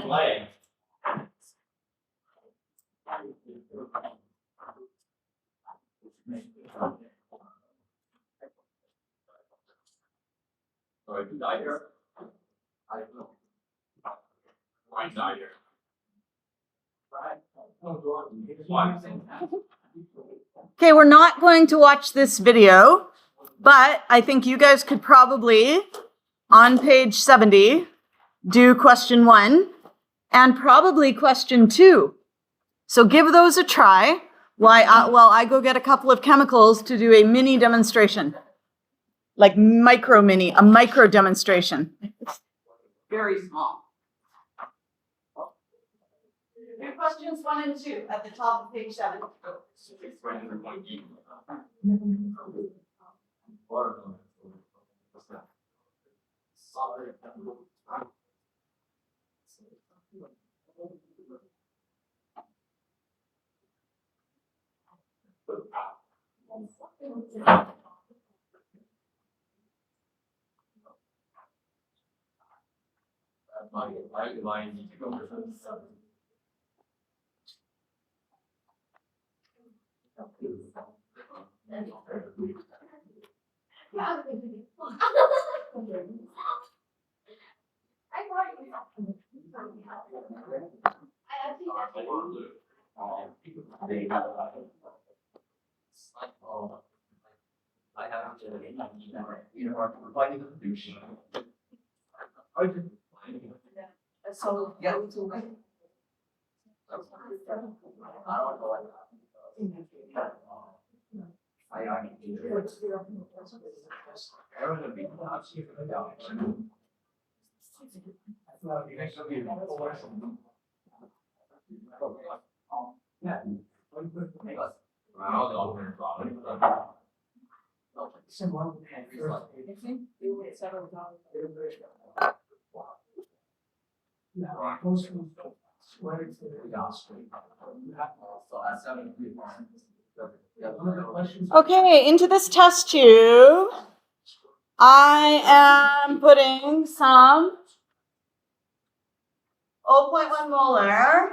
play. So I can die here. I will. Why die here? Okay, we're not going to watch this video, but I think you guys could probably, on page 70, do question 1 and probably question 2. So give those a try while I go get a couple of chemicals to do a mini demonstration. Like a micro demonstration. Very small. Do questions 1 and 2 at the top of page 7. Why need to go for some? I have to, you know, providing the solution. So, yeah. Okay, into this test tube, I am putting some 0.1 molar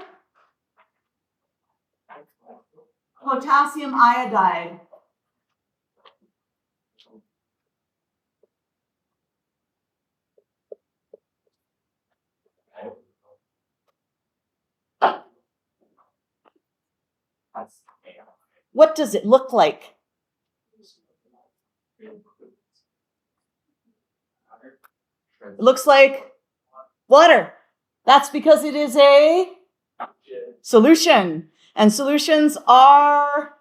potassium iodide. What does it look like? It looks like water. That's because it is a solution. And solutions are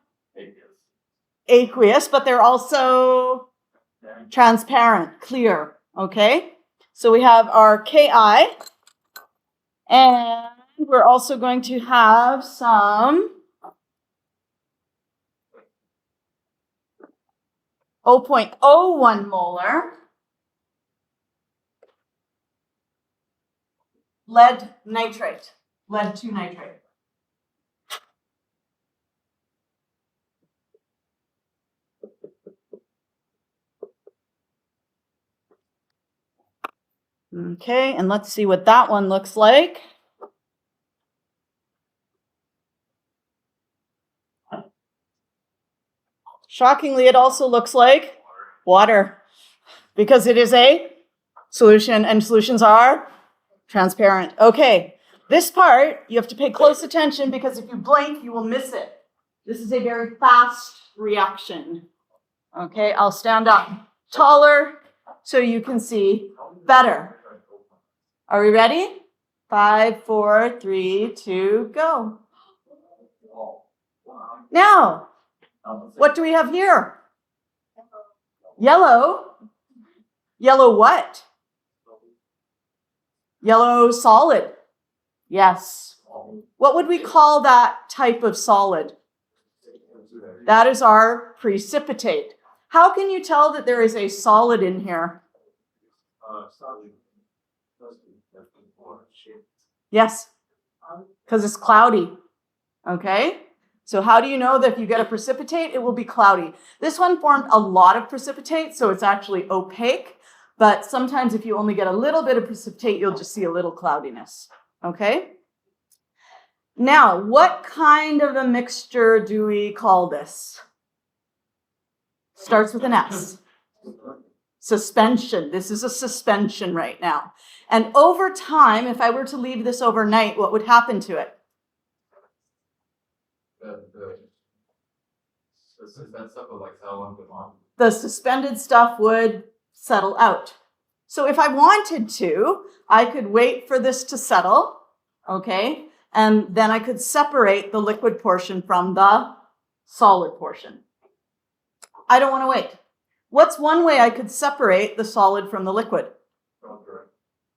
aqueous, but they're also transparent, clear. Okay? So we have our Ki, and we're also going to have some 0.01 molar lead nitrate, lead 2 nitrate. Okay, and let's see what that one looks like. Shockingly, it also looks like water because it is a solution and solutions are transparent. Okay, this part you have to pay close attention because if you blink, you will miss it. This is a very fast reaction. Okay, I'll stand up taller so you can see better. Are we ready? 5, 4, 3, 2, go. Now, what do we have here? Yellow. Yellow what? Yellow solid. Yes. What would we call that type of solid? That is our precipitate. How can you tell that there is a solid in here? Yes, because it's cloudy. Okay? So how do you know that if you get a precipitate, it will be cloudy? This one formed a lot of precipitate, so it's actually opaque. But sometimes if you only get a little bit of precipitate, you'll just see a little cloudiness. Okay? Now, what kind of a mixture do we call this? Starts with an S. Suspension. This is a suspension right now. And over time, if I were to leave this overnight, what would happen to it? The suspended stuff would settle out. So if I wanted to, I could wait for this to settle, okay? And then I could separate the liquid portion from the solid portion. I don't want to wait. What's one way I could separate the solid from the liquid?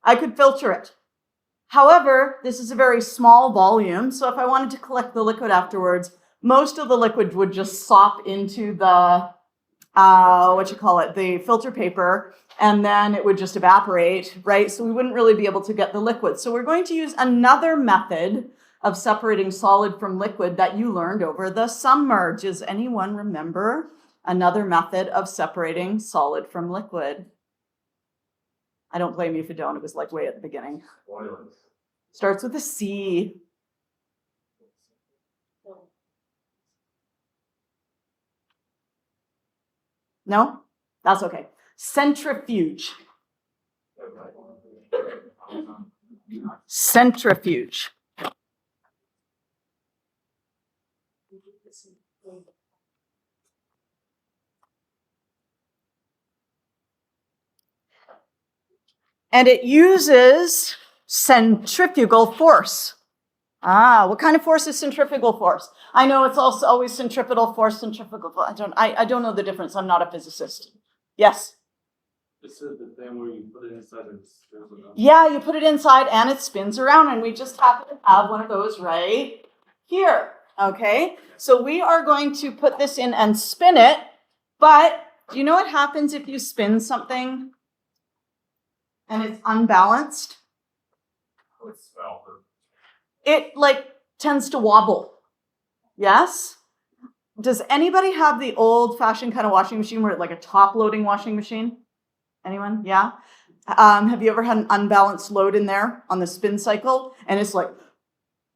I could filter it. However, this is a very small volume, so if I wanted to collect the liquid afterwards, most of the liquid would just sop into the, the filter paper, and then it would just evaporate, right? So we wouldn't really be able to get the liquid. So we're going to use another method of separating solid from liquid that you learned over the summer. Does anyone remember another method of separating solid from liquid? I don't blame you if you don't. It was like way at the beginning. Boiling. Starts with a C. No? That's okay. Centrifuge. Centrifuge. And it uses centrifugal force. What kind of force is centrifugal force? I know it's also always centripetal force, centrifugal force. I don't know the difference. I'm not a physicist. Yes? This is the thing where you put it inside and it spins around. Yeah, you put it inside and it spins around, and we just happen to have one of those right here. Okay? So we are going to put this in and spin it, but do you know what happens if you spin something and it's unbalanced? It tends to wobble. Yes? Does anybody have the old-fashioned kind of washing machine where it's like a top-loading washing machine? Anyone? Yeah? Have you ever had an unbalanced load in there on the spin cycle? And it's like,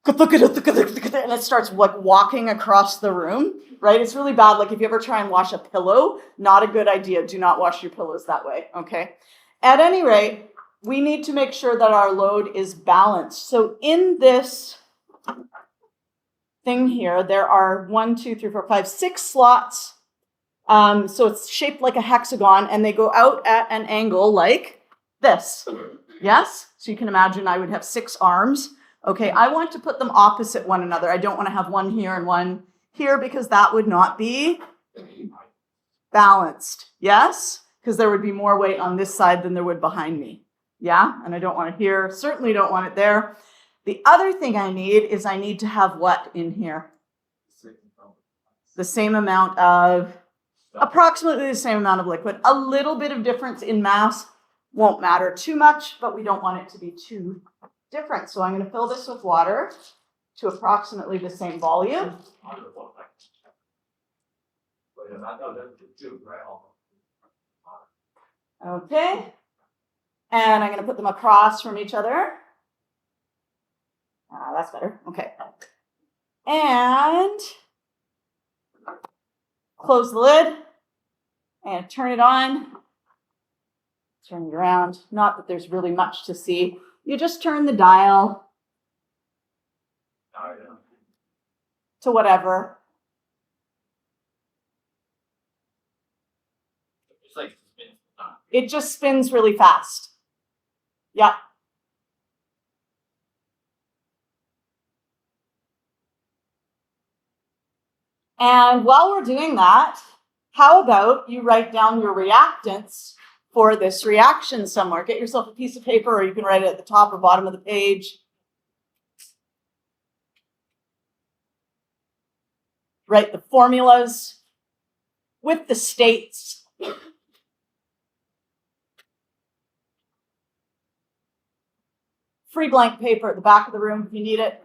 and it starts like walking across the room, right? It's really bad. Like if you ever try and wash a pillow, not a good idea. Do not wash your pillows that way, okay? At any rate, we need to make sure that our load is balanced. So in this thing here, there are 6 slots. So it's shaped like a hexagon, and they go out at an angle like this. Yes? So you can imagine I would have 6 arms. Okay, I want to put them opposite one another. I don't want to have one here and one here because that would not be balanced. Yes? Because there would be more weight on this side than there would behind me. Yeah? And I don't want it here. Certainly don't want it there. The other thing I need to have what in here? The same amount of, approximately the same amount of liquid. A little bit of difference in mass won't matter too much, but we don't want it to be too different. So I'm going to fill this with water to approximately the same volume. Okay. And I'm going to put them across from each other. That's better. Okay. And close the lid and turn it on. Turn it around. Not that there's really much to see. You just turn the dial to whatever. It just spins really fast. Yeah. And while we're doing that, how about you write down your reactants for this reaction somewhere? Get yourself a piece of paper, or you can write it at the top or bottom of the page. Write the formulas with the states. Free blank paper at the back of the room if you need it.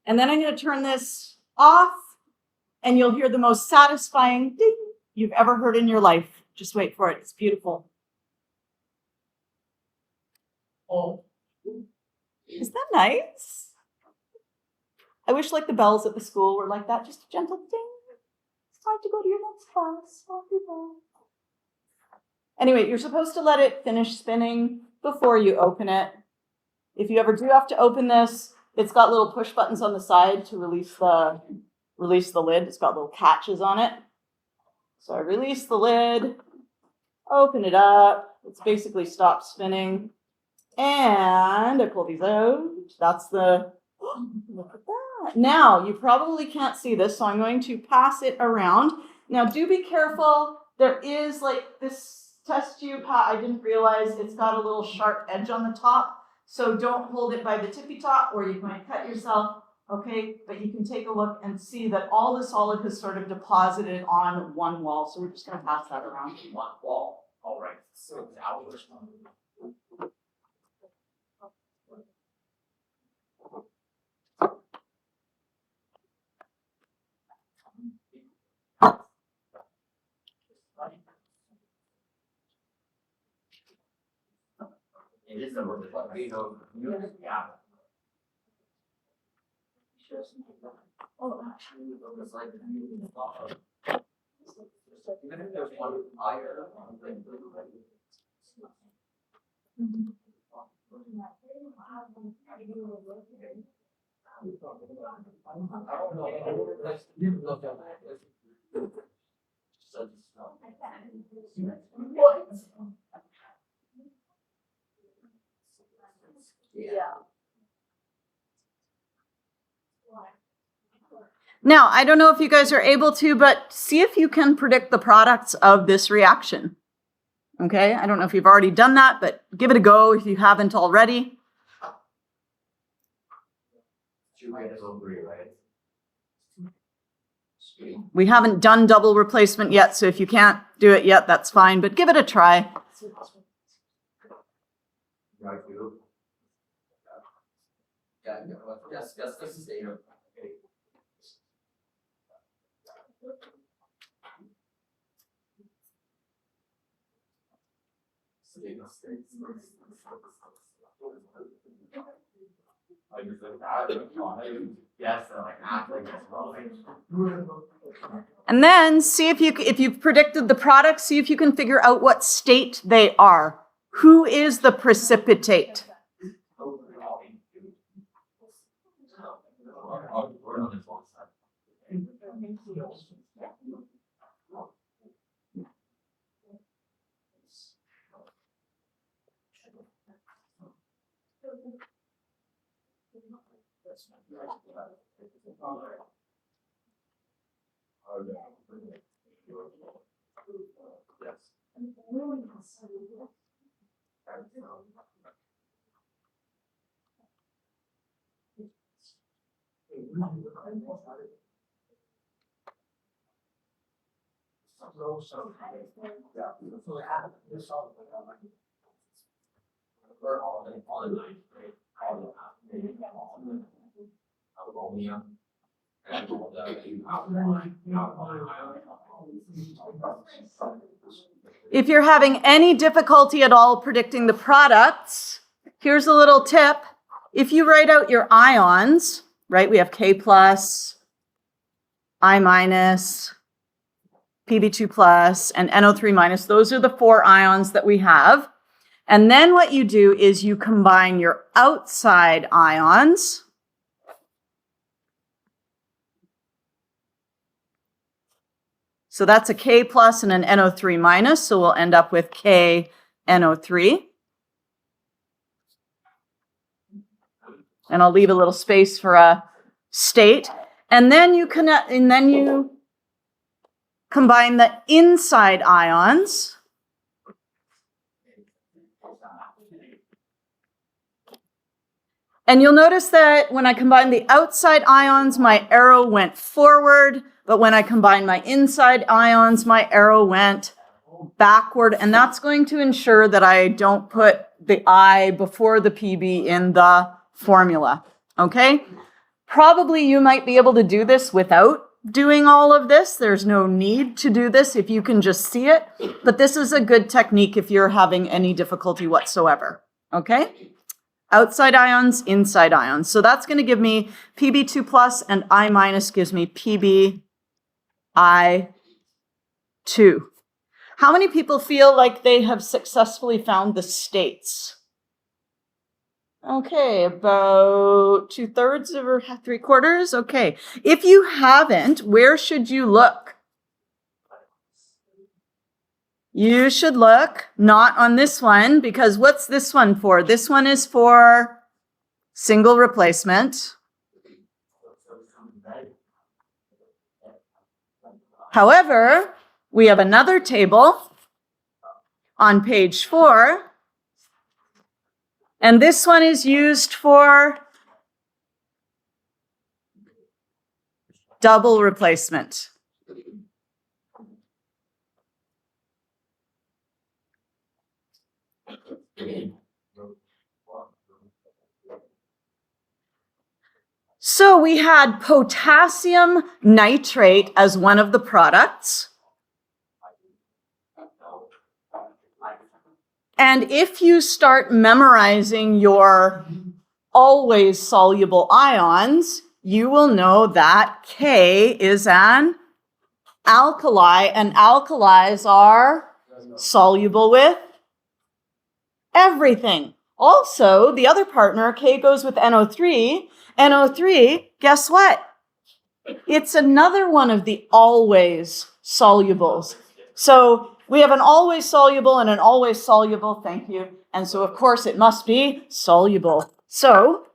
And then I'm going to turn this off, and you'll hear the most satisfying ding you've ever heard in your life. Just wait for it. It's beautiful. Oh. Isn't that nice? I wish like the bells at the school were like that. Just a gentle ding. It's time to go to your next class. Off you go. Anyway, you're supposed to let it finish spinning before you open it. If you ever do have to open this, it's got little push buttons on the side to release the lid. It's got little catches on it. So I release the lid, open it up. It's basically stopped spinning. And I pull these out. That's the, look at that. Now, you probably can't see this, so I'm going to pass it around. Now, do be careful. There is like this test tube. I didn't realize it's got a little sharp edge on the top. So don't hold it by the tippy top or you might cut yourself. Okay, but you can take a look and see that all the solid has sort of deposited on one wall. So we're just going to pass that around. One wall. All right. So now we're it is a little bit like, yeah. Oh, actually, it was like, even if there's one higher, yeah. Now, I don't know if you guys are able to, but see if you can predict the products of this reaction. Okay, I don't know if you've already done that, but give it a go if you haven't already. We haven't done double replacement yet, so if you can't do it yet, that's fine, but give it a try. Yes, this is data. And then see if you've predicted the products, see if you can figure out what state they are. Who is the precipitate? If you're having any difficulty at all predicting the products, here's a little tip. If you write out your ions, right, we have K plus, I minus, Pb2 plus, and NO3 minus. Those are the 4 ions that we have. And then what you do is you combine your outside ions. So that's a K plus and an NO3 minus, so we'll end up with KNO3. And I'll leave a little space for a state. And then you combine the inside ions. And you'll notice that when I combine the outside ions, my arrow went forward. But when I combine my inside ions, my arrow went backward. And that's going to ensure that I don't put the I before the PB in the formula. Okay? Probably you might be able to do this without doing all of this. There's no need to do this if you can just see it. But this is a good technique if you're having any difficulty whatsoever. Okay? Outside ions, inside ions. So that's going to give me Pb2 plus, and I minus gives me Pbi2. How many people feel like they have successfully found the states? Okay, about 2/3 or 3/4. Okay. If you haven't, where should you look? You should look not on this one, because what's this one for? This one is for single replacement. However, we have another table on page 4. And this one is used for double replacement. So we had potassium nitrate as one of the products. And if you start memorizing your always soluble ions, you will know that K is an alkali, and alkalis are soluble with everything. Also, the other partner, K goes with NO3. NO3, guess what? It's another one of the always solubles. So we have an always soluble and an always soluble, thank you. And so, of course, it must be soluble. So,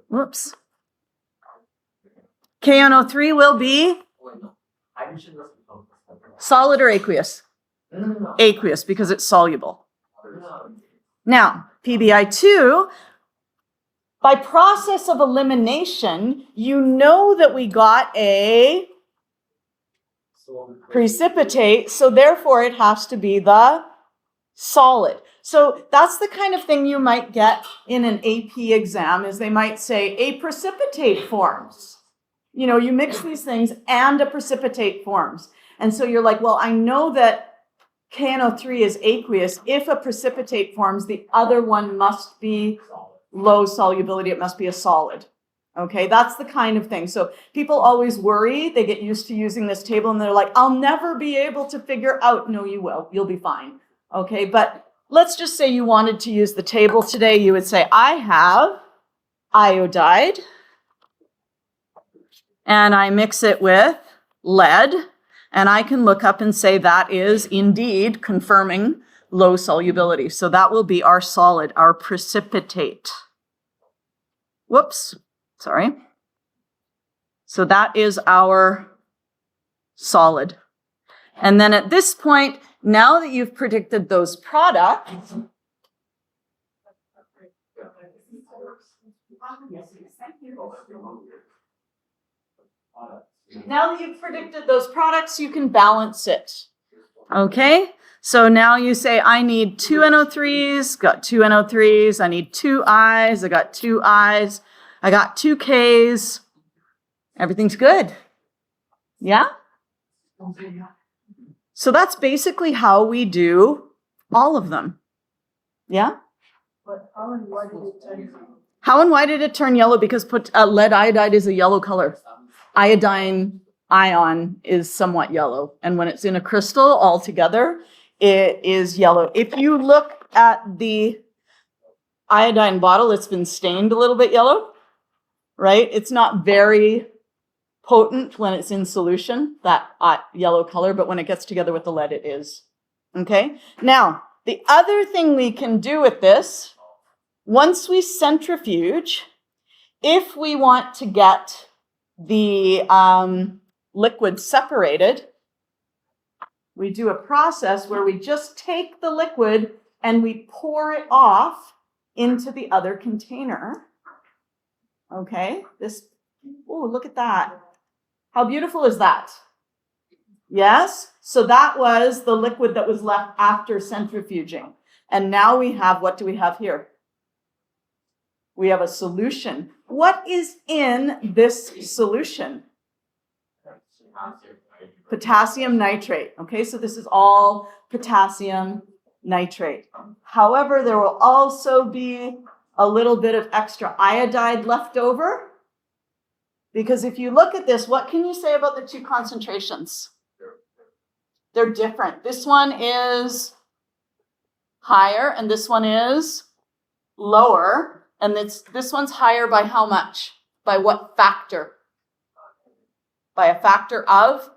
whoops. KNO3 will be solid or aqueous? Aqueous, because it's soluble. Now, PBI2, by process of elimination, you know that we got a precipitate, so therefore it has to be the solid. So that's the kind of thing you might get in an AP exam, is they might say a precipitate forms. You know, you mix these things and a precipitate forms. And so you're like, well, I know that KNO3 is aqueous. If a precipitate forms, the other one must be low solubility. It must be a solid. Okay, that's the kind of thing. So people always worry. They get used to using this table and they're like, I'll never be able to figure out. No, you will. You'll be fine. Okay, but let's just say you wanted to use the table today. You would say, I have iodide and I mix it with lead. And I can look up and say that is indeed confirming low solubility. So that will be our solid, our precipitate. Whoops. Sorry. So that is our solid. And then at this point, now that you've predicted those products, you can balance it. Okay? So now you say, I need 2 NO3s, got 2 NO3s. I need 2 I's, I got 2 I's. I got 2 K's. Everything's good. Yeah? So that's basically how we do all of them. Yeah? But how and why did it turn yellow? How and why did it turn yellow? Because lead iodide is a yellow color. Iodine ion is somewhat yellow. And when it's in a crystal altogether, it is yellow. If you look at the iodine bottle, it's been stained a little bit yellow. Right? It's not very potent when it's in solution, that yellow color, but when it gets together with the lead, it is. Okay? Now, the other thing we can do with this, once we centrifuge, if we want to get the liquid separated, we do a process where we just take the liquid and we pour it off into the other container. Okay, oh, look at that. How beautiful is that? Yes, so that was the liquid that was left after centrifuging. And now we have, what do we have here? We have a solution. What is in this solution? Potassium nitrate. Okay, so this is all potassium nitrate. However, there will also be a little bit of extra iodide left over. Because if you look at this, what can you say about the two concentrations? They're different. This one is higher and this one is lower. And this one's higher by how much? By what factor? By a factor of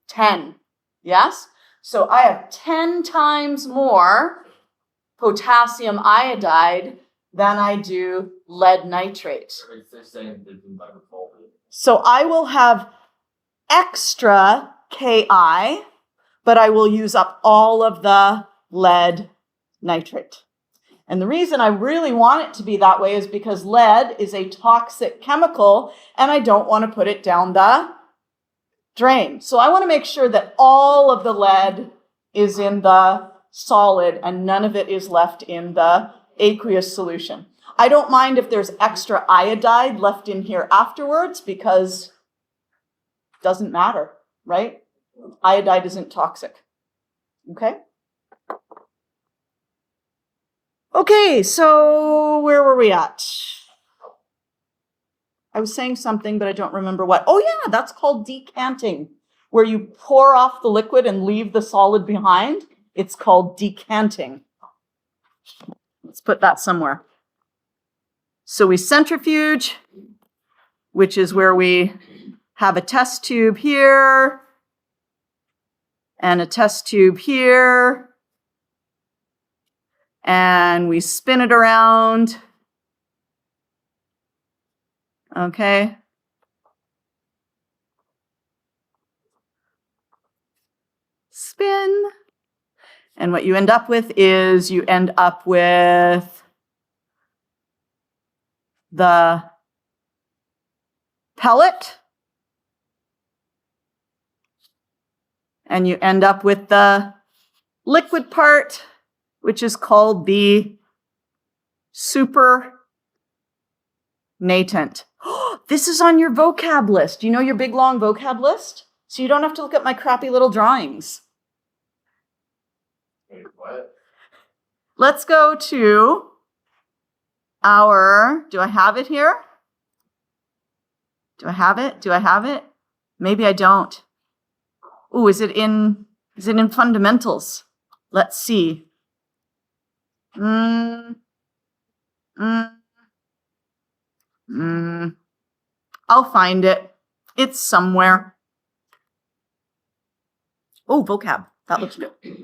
10. Yes? So I have 10 times more potassium iodide than I do lead nitrate. So I will have extra Ki, but I will use up all of the lead nitrate. And the reason I really want it to be that way is because lead is a toxic chemical and I don't want to put it down the drain. So I want to make sure that all of the lead is in the solid and none of it is left in the aqueous solution. I don't mind if there's extra iodide left in here afterwards because it doesn't matter, right? Iodide isn't toxic. Okay? Okay, so where were we at? I was saying something, but I don't remember what. Oh yeah, that's called decanting, where you pour off the liquid and leave the solid behind. It's called decanting. Let's put that somewhere. So we centrifuge, which is where we have a test tube here and a test tube here. And we spin it around. Okay. Spin. And what you end up with is you end up with the pellet. And you end up with the liquid part, which is called the supernatant. This is on your vocab list. You know your big long vocab list? So you don't have to look at my crappy little drawings. Wait, what? Let's go to our, do I have it here? Do I have it? Do I have it? Maybe I don't. Ooh, is it in fundamentals? Let's see. I'll find it. It's somewhere. Oh, vocab. That looks good. There we go.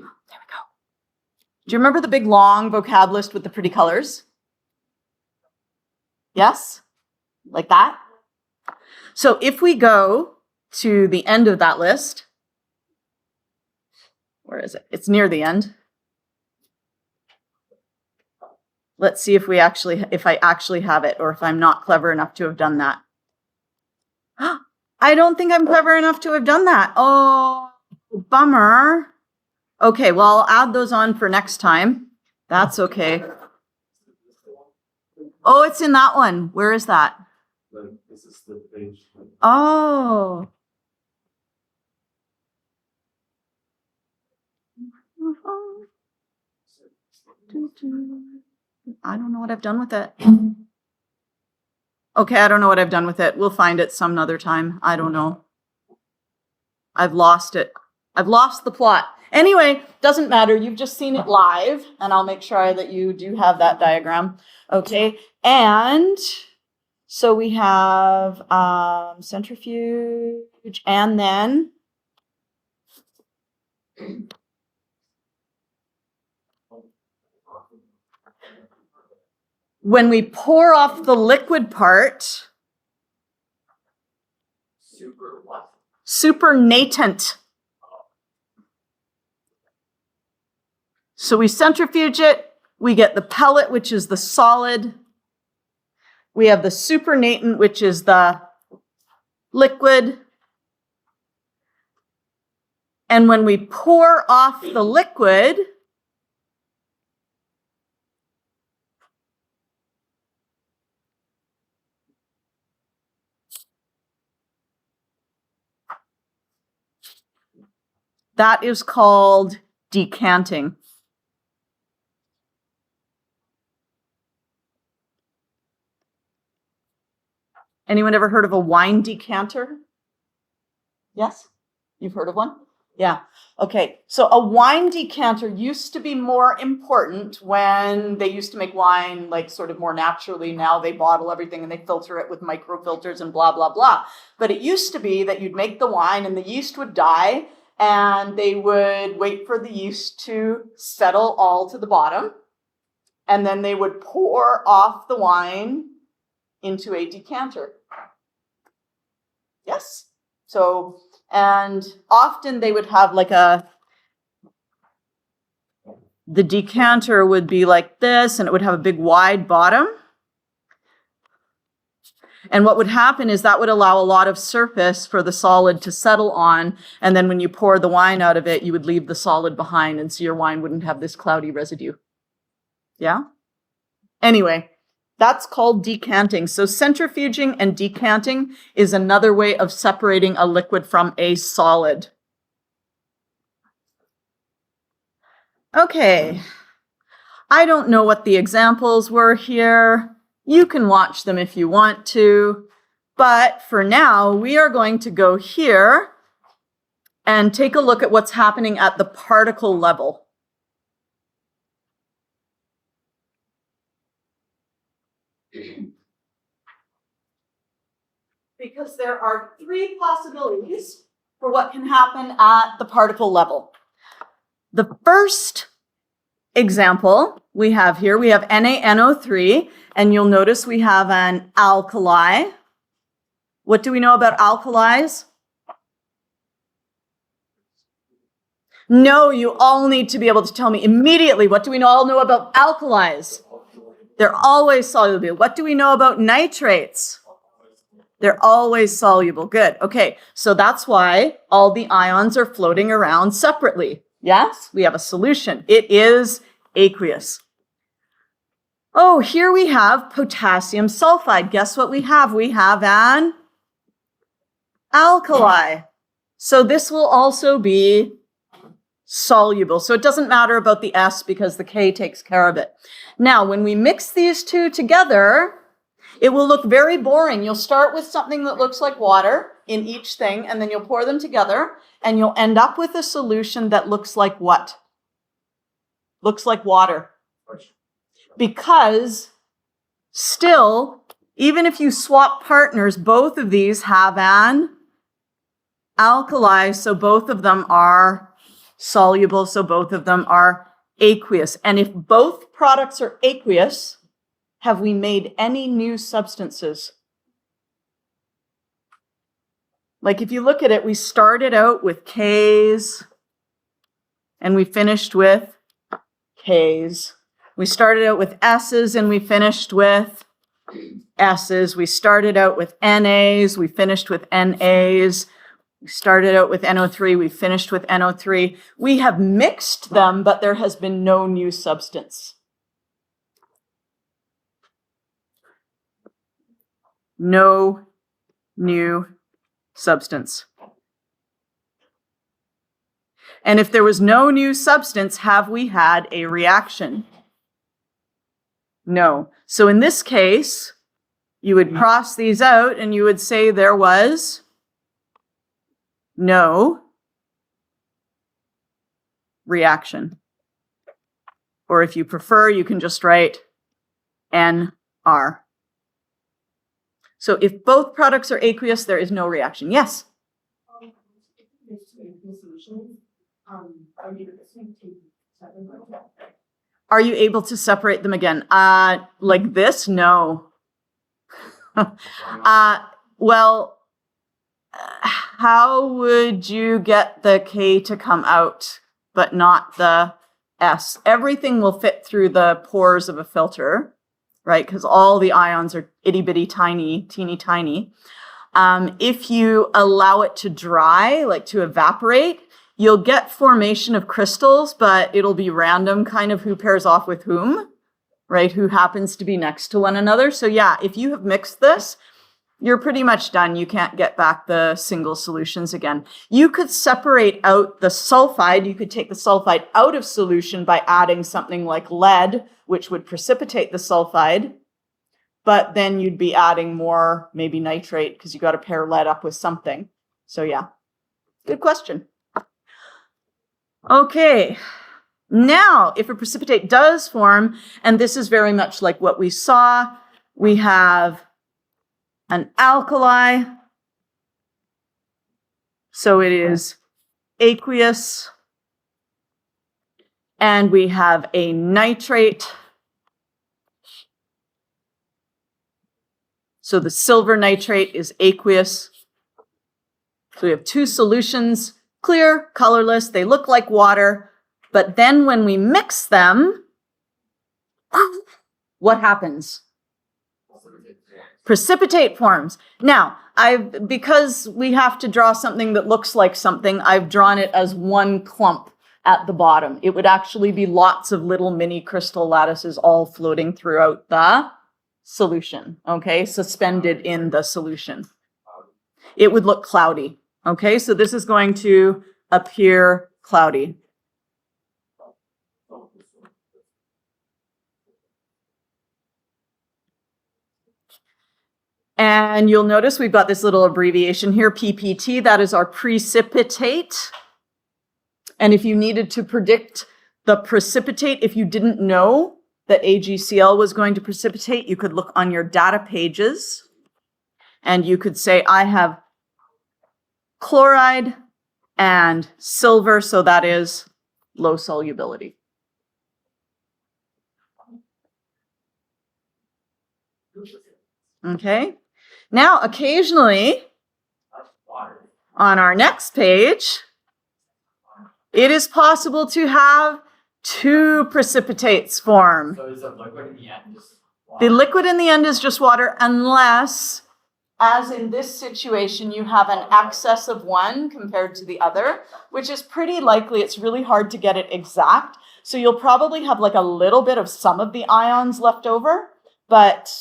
Do you remember the big long vocab list with the pretty colors? Yes? Like that? So if we go to the end of that list, where is it? It's near the end. Let's see if I actually have it, or if I'm not clever enough to have done that. I don't think I'm clever enough to have done that. Oh, bummer. Okay, well, I'll add those on for next time. That's okay. Oh, it's in that one. Where is that? This is the page. Oh. I don't know what I've done with it. Okay, I don't know what I've done with it. We'll find it some other time. I don't know. I've lost it. I've lost the plot. Anyway, doesn't matter. You've just seen it live, and I'll make sure that you do have that diagram. Okay, and so we have centrifuge, and then when we pour off the liquid part, supernatant. So we centrifuge it, we get the pellet, which is the solid. We have the supernatant, which is the liquid. And when we pour off the liquid, That is called decanting. Anyone ever heard of a wine decanter? Yes? You've heard of one? Yeah. Okay. So a wine decanter used to be more important when they used to make wine like sort of more naturally. Now they bottle everything and they filter it with microfilters and blah, blah, blah. But it used to be that you'd make the wine and the yeast would die and they would wait for the yeast to settle all to the bottom. And then they would pour off the wine into a decanter. Yes. So, and often they would have like the decanter would be like this, and it would have a big wide bottom. And what would happen is that would allow a lot of surface for the solid to settle on. And then when you pour the wine out of it, you would leave the solid behind. And so your wine wouldn't have this cloudy residue. Yeah? Anyway, that's called decanting. So centrifuging and decanting is another way of separating a liquid from a solid. Okay. I don't know what the examples were here. You can watch them if you want to. But for now, we are going to go here and take a look at what's happening at the particle level. Because there are three possibilities for what can happen at the particle level. The first example we have here, we have NaNO3, and you'll notice we have an alkali. What do we know about alkalis? No, you all need to be able to tell me immediately. What do we all know about alkalis? They're always soluble. What do we know about nitrates? They're always soluble. Good. Okay, so that's why all the ions are floating around separately. Yes, we have a solution. It is aqueous. Oh, here we have potassium sulfide. Guess what we have? We have an alkali. So this will also be soluble. So it doesn't matter about the S because the K takes care of it. Now, when we mix these two together, it will look very boring. You'll start with something that looks like water in each thing, and then you'll pour them together, and you'll end up with a solution that looks like what? Looks like water. Because still, even if you swap partners, both of these have an alkali, so both of them are soluble, so both of them are aqueous. And if both products are aqueous, have we made any new substances? Like if you look at it, we started out with Ks and we finished with Ks. We started out with S's and we finished with S's. We started out with NAs, we finished with NAs. We started out with NO3, we finished with NO3. We have mixed them, but there has been no new substance. No new substance. And if there was no new substance, have we had a reaction? No. So in this case, you would cross these out and you would say there was no reaction. Or if you prefer, you can just write NR. So if both products are aqueous, there is no reaction. Yes? Are you able to separate them again? Like this? No. Well, how would you get the K to come out, but not the S? Everything will fit through the pores of a filter, right? Because all the ions are itty-bitty tiny, teeny tiny. If you allow it to dry, like to evaporate, you'll get formation of crystals, but it'll be random kind of who pairs off with whom, right? Who happens to be next to one another. So yeah, if you have mixed this, You're pretty much done. You can't get back the single solutions again. You could separate out the sulfide. You could take the sulfide out of solution by adding something like lead, which would precipitate the sulfide. But then you'd be adding more, maybe nitrate, because you got to pair lead up with something. So yeah, good question. Okay, now if a precipitate does form, and this is very much like what we saw, we have an alkali. So it is aqueous. And we have a nitrate. So the silver nitrate is aqueous. So we have two solutions, clear, colorless. They look like water. But then when we mix them, what happens? Precipitate forms. Now, because we have to draw something that looks like something, I've drawn it as one clump at the bottom. It would actually be lots of little mini crystal lattices all floating throughout the solution, okay? Suspended in the solution. It would look cloudy, okay? So this is going to appear cloudy. And you'll notice we've got this little abbreviation here, PPT. That is our precipitate. And if you needed to predict the precipitate, if you didn't know that AgCl was going to precipitate, you could look on your data pages and you could say, I have chloride and silver, so that is low solubility. Okay. Now, occasionally, on our next page, it is possible to have two precipitates form. So is the liquid in the end just The liquid in the end is just water unless, as in this situation, you have an excess of one compared to the other, which is pretty likely. It's really hard to get it exact. So you'll probably have like a little bit of some of the ions left over, but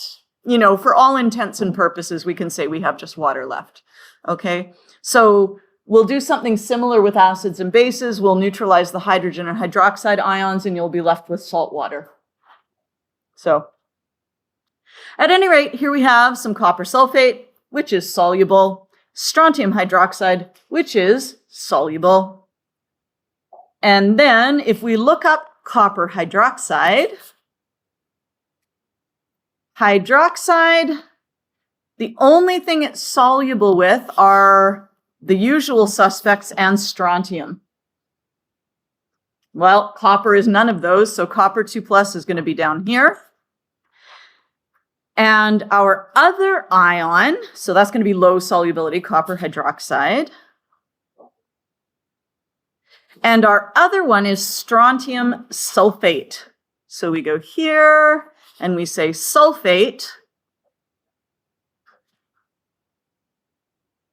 you know, for all intents and purposes, we can say we have just water left. Okay, so we'll do something similar with acids and bases. We'll neutralize the hydrogen and hydroxide ions, and you'll be left with salt water. So, at any rate, here we have some copper sulfate, which is soluble, strontium hydroxide, which is soluble. And then, if we look up copper hydroxide, the only thing it's soluble with are the usual suspects and strontium. Well, copper is none of those, so copper 2+ is going to be down here. And our other ion, so that's going to be low solubility, copper hydroxide. And our other one is strontium sulfate. So we go here, and we say sulfate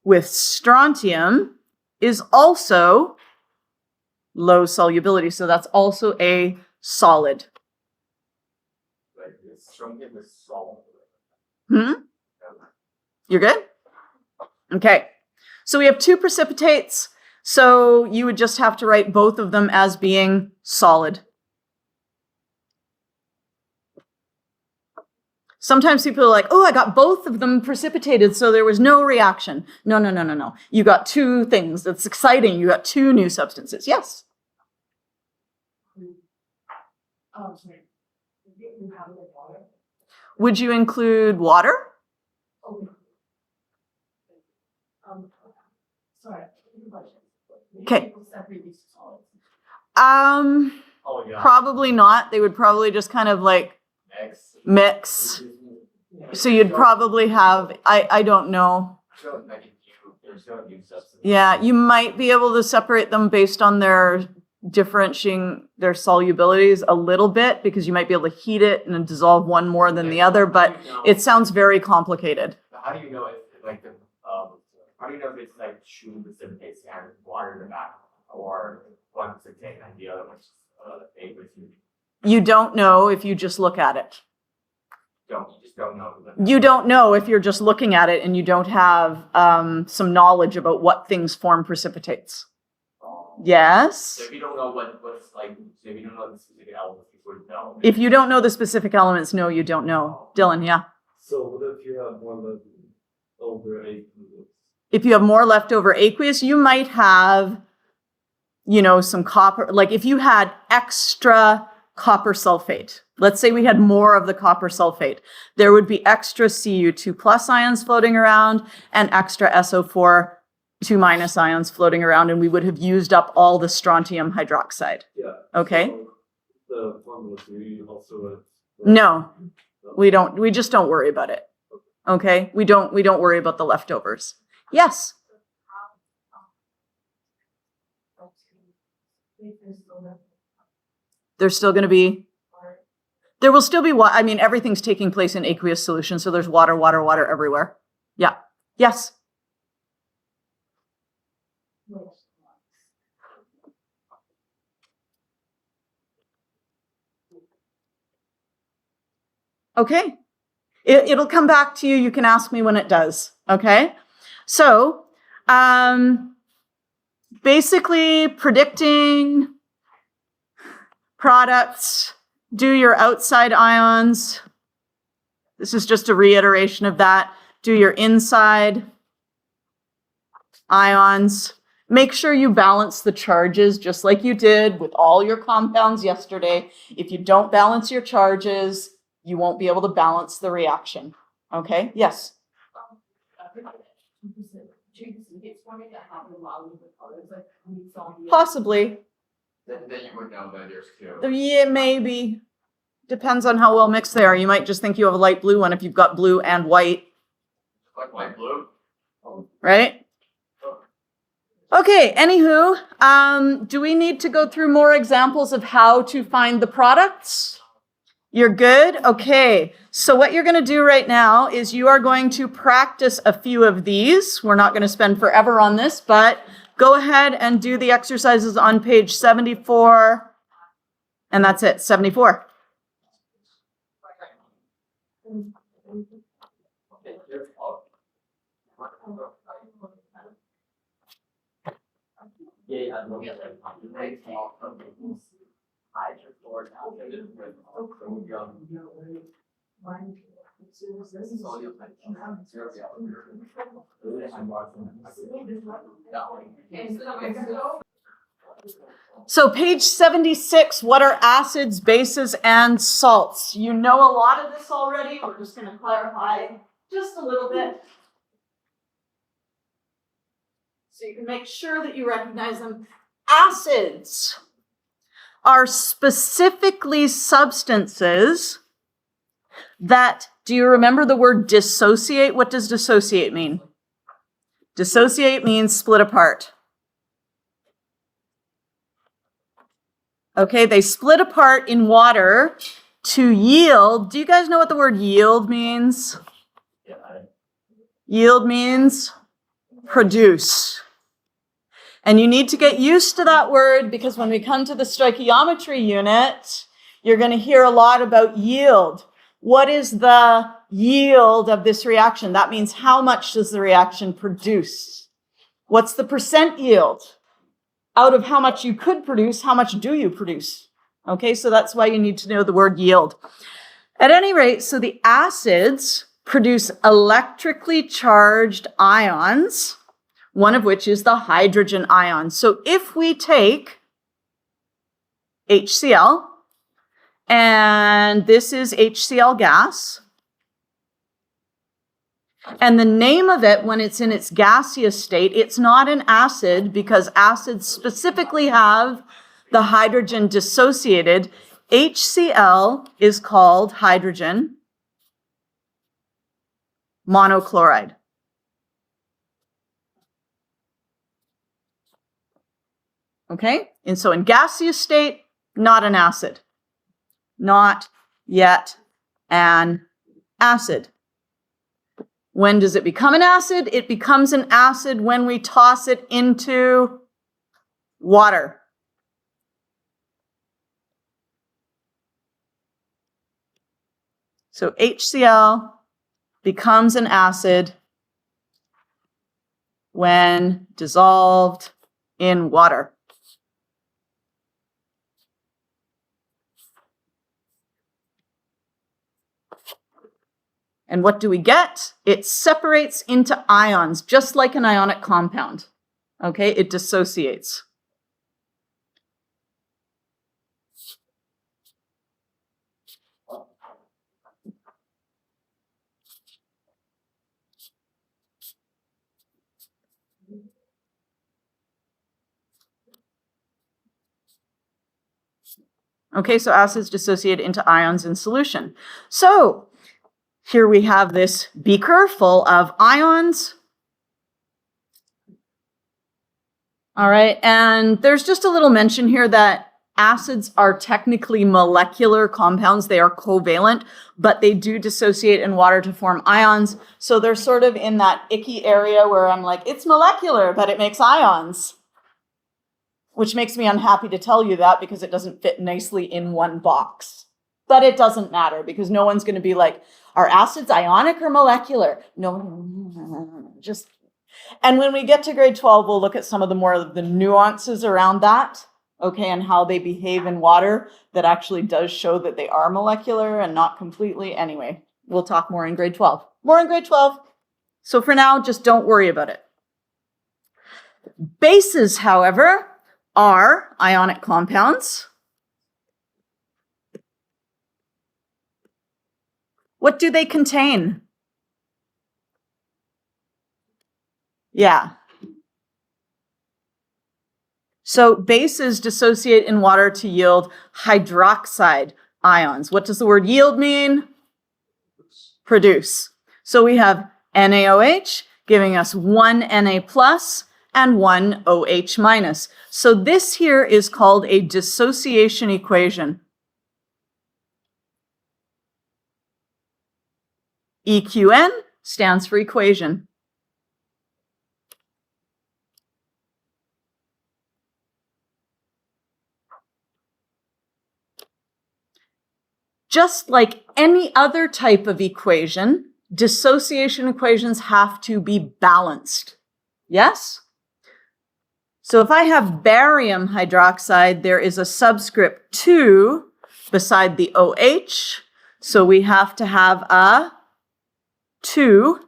with strontium is also low solubility. So that's also a solid. strontium is salt? You're good? Okay. So we have two precipitates. So you would just have to write both of them as being solid. Sometimes people are like, oh, I got both of them precipitated, so there was no reaction. No, no, no, no, no. You got two things. That's exciting. You got two new substances. Yes? Sorry. You have the water. Would you include water? Sorry. Okay. Separate these solids. Oh, yeah. Probably not. They would probably just kind of like mix. So you'd probably have, I don't know. Yeah, you might be able to separate them based on their differentiating their solubilities a little bit, because you might be able to heat it and dissolve one more than the other, but it sounds very complicated. How do you know if like the how do you know if it's like two precipitates and water in the back, or one precipitate and the other one's aqueous? You don't know if you just look at it. you just don't know. You don't know if you're just looking at it and you don't have some knowledge about what things form precipitates. Yes? So if you don't know what's like, so if you don't know the specific elements, you wouldn't know. If you don't know the specific elements, no, you don't know. Dylan, yeah? So what if you have one left over aqueous? If you have more leftover aqueous, you might have, you know, some copper. Like if you had extra copper sulfate, let's say we had more of the copper sulfate, there would be extra Cu2 plus ions floating around and extra SO4 2 minus ions floating around, and we would have used up all the strontium hydroxide. Yeah. Okay. So the formula 3 also. No, we don't. We just don't worry about it. Okay. We don't worry about the leftovers. Yes. There's still going to be. There will still be water. I mean, everything's taking place in aqueous solution, so there's water, water, water everywhere. Yeah. Yes. Okay. It'll come back to you. You can ask me when it does. Okay. So, basically predicting products, do your outside ions. This is just a reiteration of that. Do your inside ions. Make sure you balance the charges just like you did with all your compounds yesterday. If you don't balance your charges, you won't be able to balance the reaction. Okay? Yes? Possibly. Then you would know that there's two. Yeah, maybe. Depends on how well mixed they are. You might just think you have a light blue one if you've got blue and white. Like white, blue. Right? Okay, anywho, do we need to go through more examples of how to find the products? You're good? Okay, so what you're going to do right now is you are going to practice a few of these. We're not going to spend forever on this, but go ahead and do the exercises on page 74, and that's it, 74. So page 76, what are acids, bases, and salts? You know a lot of this already. We're just going to clarify just a little bit, so you can make sure that you recognize them. Acids are specifically substances that, do you remember the word dissociate? What does dissociate mean? Dissociate means split apart. Okay, they split apart in water to yield. Do you guys know what the word yield means? Yield means produce. And you need to get used to that word, because when we come to the stoichiometry unit, you're going to hear a lot about yield. What is the yield of this reaction? That means how much does the reaction produce? What's the percent yield? Out of how much you could produce, how much do you produce? Okay, so that's why you need to know the word yield. At any rate, so the acids produce electrically charged ions, one of which is the hydrogen ion. So if we take HCl, and this is HCl gas, and the name of it, when it's in its gaseous state, it's not an acid, because acids specifically have the hydrogen dissociated. HCl is called hydrogen monochloride. Okay, and so in gaseous state, not an acid. Not yet an acid. When does it become an acid? It becomes an acid when we toss it into water. So HCl becomes an acid when dissolved in water. And what do we get? It separates into ions, just like an ionic compound. Okay, it dissociates. Okay, so acids dissociate into ions in solution. So here we have this beaker full of ions. All right, and there's just a little mention here that acids are technically molecular compounds. They are covalent, but they do dissociate in water to form ions. So they're sort of in that icky area where I'm like, it's molecular, but it makes ions. Which makes me unhappy to tell you that because it doesn't fit nicely in one box. But it doesn't matter because no one's going to be like, are acids ionic or molecular? No, just... And when we get to grade 12, we'll look at some of the more of the nuances around that, okay, and how they behave in water that actually does show that they are molecular and not completely. Anyway, we'll talk more in grade 12. More in grade 12. So for now, just don't worry about it. Bases, however, are ionic compounds. What do they contain? Yeah. So bases dissociate in water to yield hydroxide ions. What does the word yield mean? Produce. So we have NaOH giving us one Na plus and one OH minus. So this here is called a dissociation equation. EqN stands for equation. Just like any other type of equation, dissociation equations have to be balanced. Yes? So if I have barium hydroxide, there is a subscript 2 beside the OH. So we have to have a 2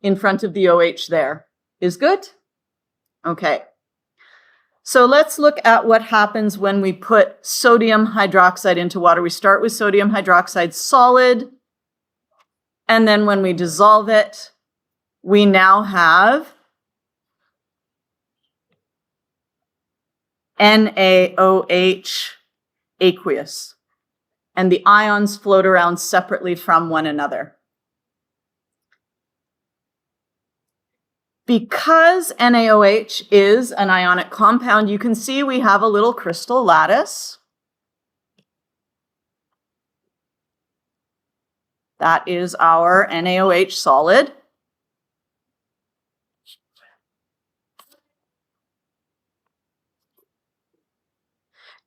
in front of the OH there. Is good? Okay. So let's look at what happens when we put sodium hydroxide into water. We start with sodium hydroxide solid, and then when we dissolve it, we now have NaOH aqueous, and the ions float around separately from one another. Because NaOH is an ionic compound, you can see we have a little crystal lattice. That is our NaOH solid.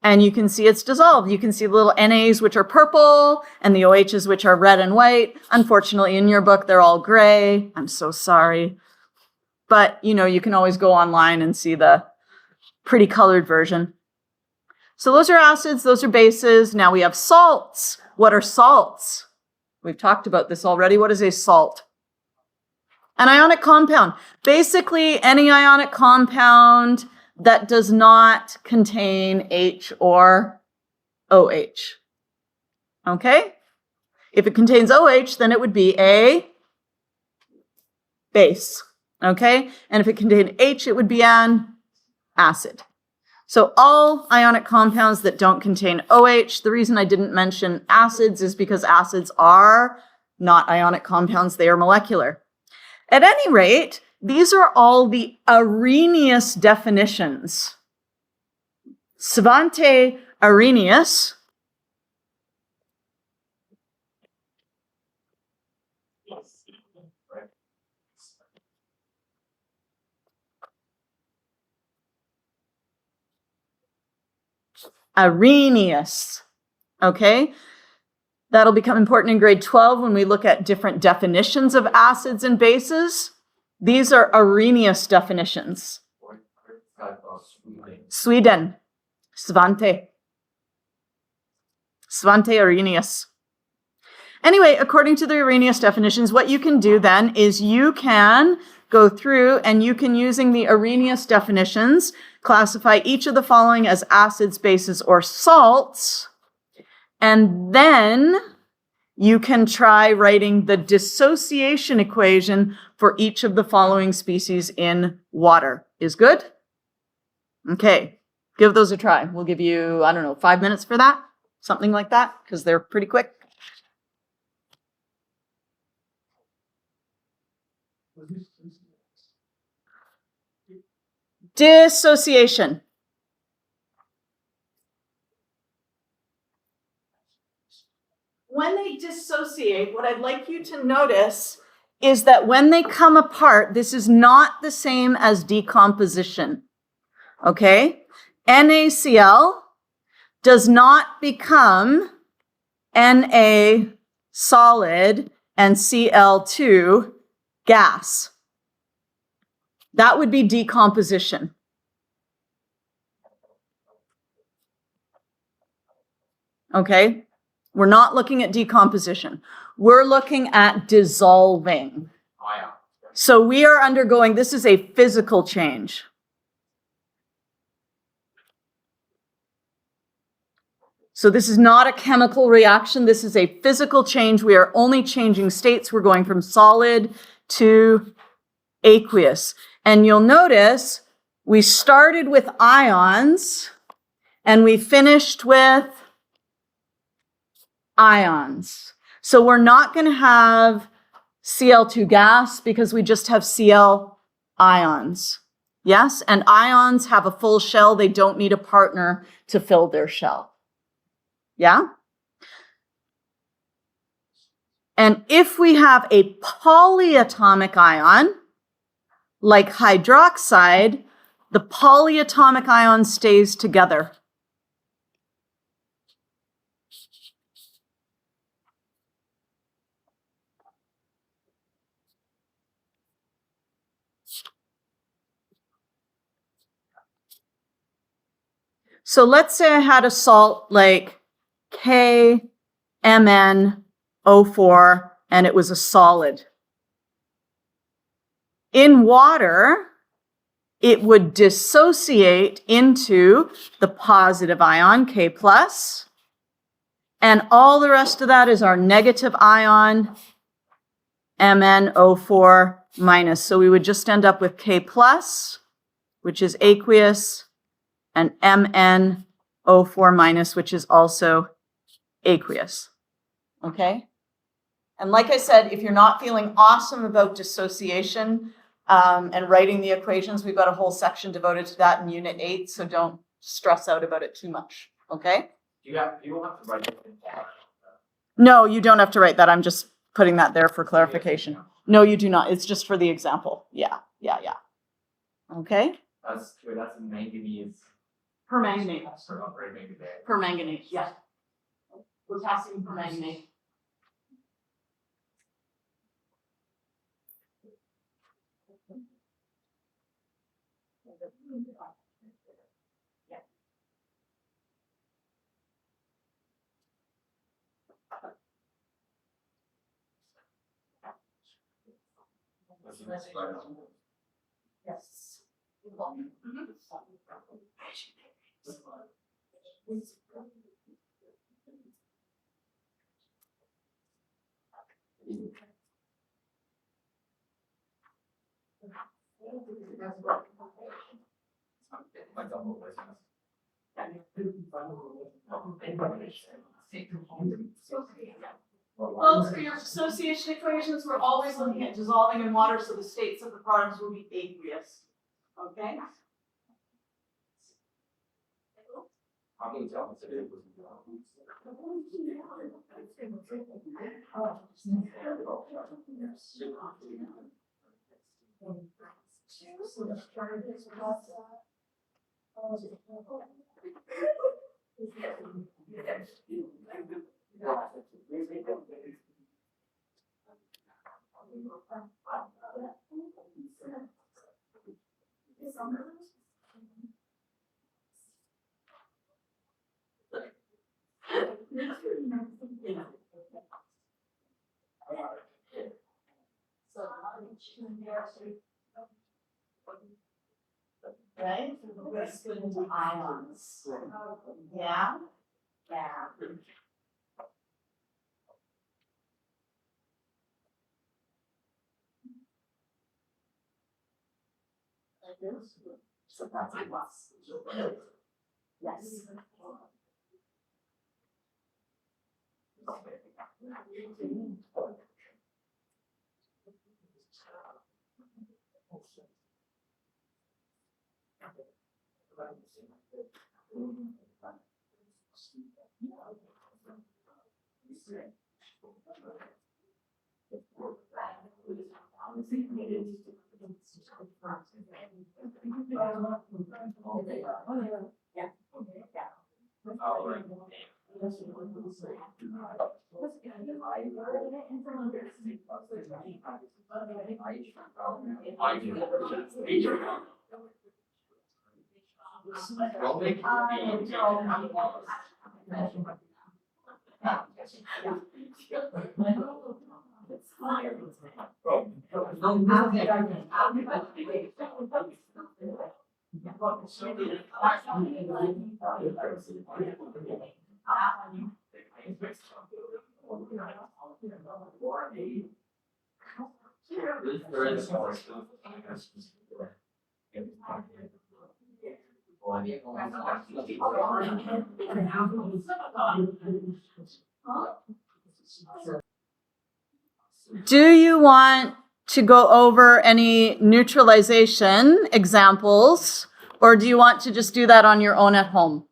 And you can see it's dissolved. You can see the little NAs, which are purple, and the OHs, which are red and white. Unfortunately, in your book, they're all gray. I'm so sorry. But, you know, you can always go online and see the pretty colored version. So those are acids, those are bases. Now we have salts. What are salts? We've talked about this already. What is a salt? An ionic compound. Basically, any ionic compound that does not contain H or OH. Okay? If it contains OH, then it would be a base. Okay? And if it contained H, it would be an acid. So all ionic compounds that don't contain OH, the reason I didn't mention acids is because acids are not ionic compounds, they are molecular. At any rate, these are all the Arrhenius definitions. Svante Arrhenius Arrhenius, okay? That'll become important in grade 12 when we look at different definitions of acids and bases. These are Arrhenius definitions. Sweden. Svante. Svante Arrhenius. Anyway, according to the Arrhenius definitions, what you can do then is you can go through and you can, using the Arrhenius definitions, classify each of the following as acids, bases, or salts. And then you can try writing the dissociation equation for each of the following species in water. Is good? Okay, give those a try. We'll give you, I don't know, 5 minutes for that, something like that, because they're pretty quick. Dissociation. When they dissociate, what I'd like you to notice is that when they come apart, this is not the same as decomposition. Okay? NaCl does not become Na solid and Cl2 gas. That would be decomposition. Okay? We're not looking at decomposition. We're looking at dissolving. So we are undergoing, this is a physical change. So this is not a chemical reaction. This is a physical change. We are only changing states. We're going from solid to aqueous. And you'll notice we started with ions and we finished with ions. So we're not going to have Cl2 gas because we just have Cl ions. Yes? And ions have a full shell. They don't need a partner to fill their shell. Yeah? And if we have a polyatomic ion, like hydroxide, the polyatomic ion stays together. So let's say I had a salt like KMnO4 and it was a solid. In water, it would dissociate into the positive ion, K+, and all the rest of that is our negative ion, MnO4-. So we would just end up with K+, which is aqueous, and MnO4-, which is also aqueous. Okay? And like I said, if you're not feeling awesome about dissociation and writing the equations, we've got a whole section devoted to that in Unit 8, so don't stress out about it too much. Okay? You don't have to write it in down. No, you don't have to write that. I'm just putting that there for clarification. No, you do not. It's just for the example. Yeah. Okay? That's manganese. Permanganate. Manganese. Permanganate, yeah. Potassium permanganate. Yes. Well, for your dissociation equations, we're always looking at dissolving in water, so the states of the products will be aqueous. Okay? How many times did it was Right? Let's split into ions. Yeah? Yeah. Like this? So that's a plus. Yes. Do you want to go over any neutralization examples, or do you want to just do that on your own at home?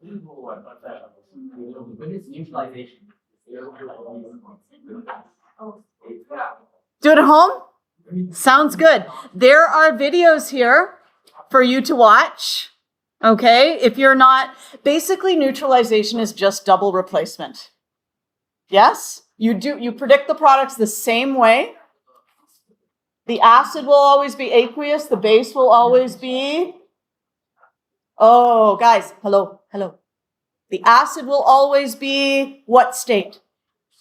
Do it at home? Sounds good. There are videos here for you to watch. Okay, if you're not, basically neutralization is just double replacement. Yes? You predict the products the same way. The acid will always be aqueous, the base will always be, oh, guys, hello. The acid will always be what state?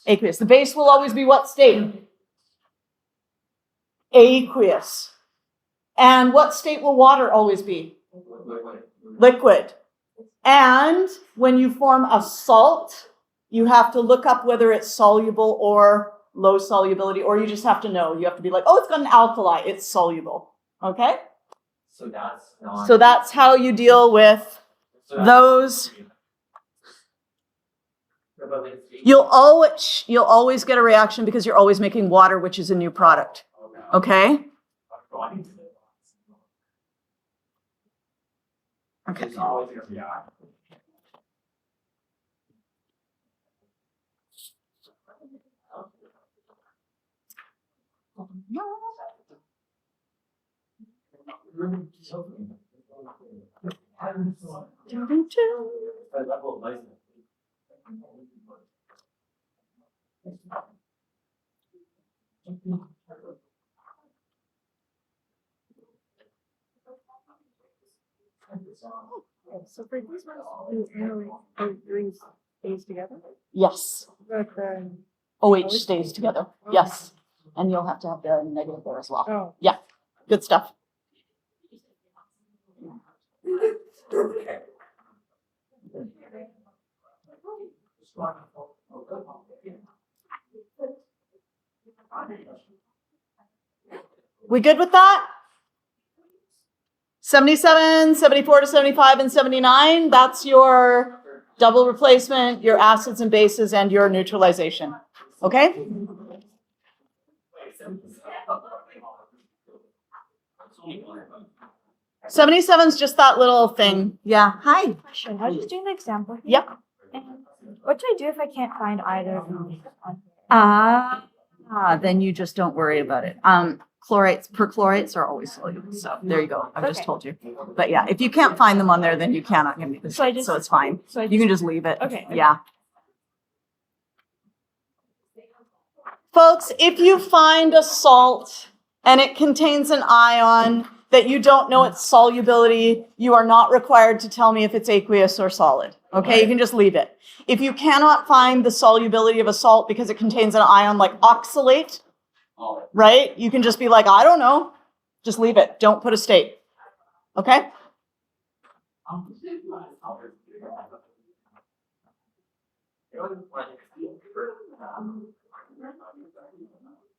Aqueous. The base will always be what state? Aqueous. And what state will water always be? Liquid. And when you form a salt, you have to look up whether it's soluble or low solubility, or you just have to know. You have to be like, oh, it's got an alkali, it's soluble. Okay? So that's how you deal with those. You'll always get a reaction because you're always making water, which is a new product. Okay? Okay. So for these ones, three stays together? Yes. But OH stays together. Yes. And you'll have to have the negative there as well. oh. Yeah. Good stuff. We good with that? 77, 74 to 75, and 79. That's your double replacement, your acids and bases, and your neutralization. Okay? $77 is just that little thing. Yeah. Hi. Question. I was just doing the example here. Yep. And what do I do if I can't find either of them on here? Then you just don't worry about it. Perchlorates are always soluble. So there you go. I've just Okay. told you. But yeah, if you can't find them on there, then you cannot give me this. So I So just- it's fine. So I You can just leave it. Okay. Yeah. Folks, if you find a salt and it contains an ion that you don't know its solubility, you are not required to tell me if it's aqueous or solid. Okay, you can just leave it. If you cannot find the solubility of a salt because it contains an ion like oxalate, right? You can just be like, I don't know. Just leave it. Don't put a state. Okay? It was